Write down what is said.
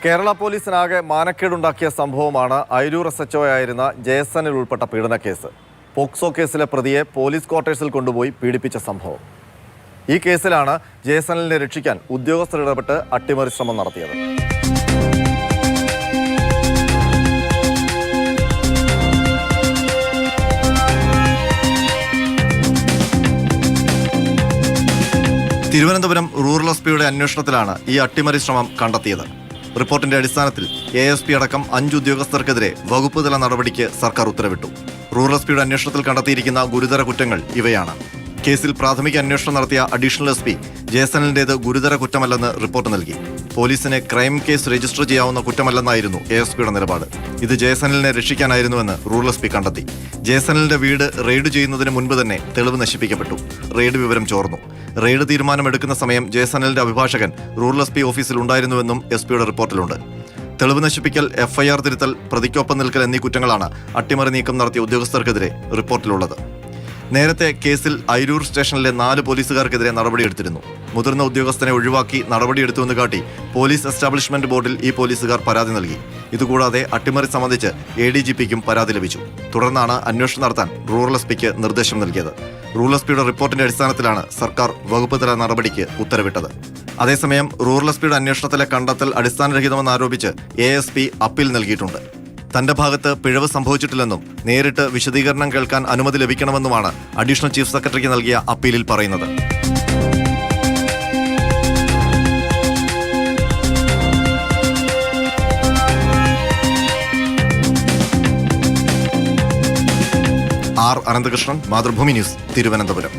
കേരള പോലീസിനാകെ മാനക്കേടുണ്ടാക്കിയ സംഭവമാണ് അയിരൂർ SHO ആയിരുന്ന ജയസനിൽ ഉൾപ്പെട്ട പീഡനക്കേസ്. പോക്സോ കേസിലെ പ്രതിയെ പോലീസ് ക്വാർട്ടേഴ്സിൽ കൊണ്ടുപോയി പീഡിപ്പിച്ച സംഭവം. ഈ കേസിലാണ് ജയസനിലിനെ രക്ഷിക്കാൻ ഉദ്യോഗസ്ഥർ ഇടപെട്ട് അട്ടിമറി ശ്രമം നടത്തിയത്. തിരുവനന്തപുരം റൂറൽ SP-യുടെ അന്വേഷണത്തിലാണ് ഈ അട്ടിമറി ശ്രമം കണ്ടെത്തിയത്. റിപ്പോർട്ടിന്റെ അടിസ്ഥാനത്തിൽ ASP അടക്കം 5 ഉദ്യോഗസ്ഥർക്കെതിരെ വകുപ്പ് തല നടപടിക്ക് സർക്കാർ ഉത്തരവിട്ടു. റൂറൽ SP-യുടെ അന്വേഷണത്തിൽ കണ്ടെത്തിയിരിക്കുന്ന ഗുരുതര കുറ്റങ്ങൾ ഇവയാണ്. കേസിൽ പ്രാഥമിക അന്വേഷണം നടത്തിയ അഡീഷണൽ SP ജയസനിലിന്റേത് ഗുരുതര കുറ്റമല്ലെന്ന് റിപ്പോർട്ട് നൽകി. പോലീസിന് ക്രൈം കേസ് രജിസ്റ്റർ ചെയ്യാവുന്ന കുറ്റമല്ലെന്നായിരുന്നു ASP-യുടെ നിലപാട്. ഇത് ജയസനിലിനെ രക്ഷിക്കാനായിരുന്നുവെന്ന് റൂറൽ SP കണ്ടെത്തി. ജയസനിലിന്റെ വീട് റെയ്ഡ് ചെയ്യുന്നതിന് മുൻപ് തന്നെ തെളിവ് നശിപ്പിക്കപ്പെട്ടു. റെയ്ഡ് വിവരം ചോർന്നു. റെയ്ഡ് തീരുമാനമെടുക്കുന്ന സമയം ജയസനിലിന്റെ അഭിഭാഷകൻ റൂറൽ SP ഓഫീസിൽ ഉണ്ടായിരുന്നുവെന്നും SP-യുടെ റിപ്പോർട്ടിലുണ്ട്. തെളിവ് നശിപ്പിക്കൽ, FIR തിരുത്തൽ, പ്രതിക്കൊപ്പം നിൽക്കൽ എന്നീ കുറ്റങ്ങളാണ് അട്ടിമറി നീക്കം നടത്തിയ ഉദ്യോഗസ്ഥർക്കെതിരെ റിപ്പോർട്ടിലുള്ളത്. നേരത്തെ കേസിൽ അയിരൂർ സ്റ്റേഷനിലെ 4 പോലീസുകാർക്കെതിരെ നടപടിയെടുത്തിരുന്നു. മുതിർന്ന ഉദ്യോഗസ്ഥനെ ഒഴിവാക്കി നടപടിയെടുത്തുവെന്ന് കാട്ടി പോലീസ് എസ്റ്റാബ്ലിഷ്മെന്റ് ബോർഡിൽ ഈ പോലീസുകാർ പരാതി നൽകി. ഇതുകൂടാതെ അട്ടിമറി സംബന്ധിച്ച് ADGP-ക്കും പരാതി ലഭിച്ചു. തുടർന്നാണ് അന്വേഷണം നടത്താൻ റൂറൽ SP-ക്ക് നിർദ്ദേശം നൽകിയത്. റൂറൽ SP-യുടെ റിപ്പോർട്ടിന്റെ അടിസ്ഥാനത്തിലാണ് സർക്കാർ വകുപ്പ് തല നടപടിക്ക് ഉത്തരവിട്ടത്. അതേസമയം റൂറൽ SP-യുടെ അന്വേഷണത്തിലെ കണ്ടെത്തൽ അടിസ്ഥാനരഹിതമെന്ന് ആരോപിച്ച് ASP അപ്പീൽ നൽകിയിട്ടുണ്ട്. തന്റെ ഭാഗത്ത് പിഴവ് സംഭവിച്ചിട്ടില്ലെന്നും നേരിട്ട് വിശദീകരണം കേൾക്കാൻ അനുമതി ലഭിക്കണമെന്നുമാണ് അഡീഷണൽ ചീഫ് സെക്രട്ടറിക്ക് നൽകിയ അപ്പീലിൽ പറയുന്നത്. R. അനന്തകൃഷ്ണൻ, മാതൃഭൂമി ന്യൂസ്, തിരുവനന്തപുരം.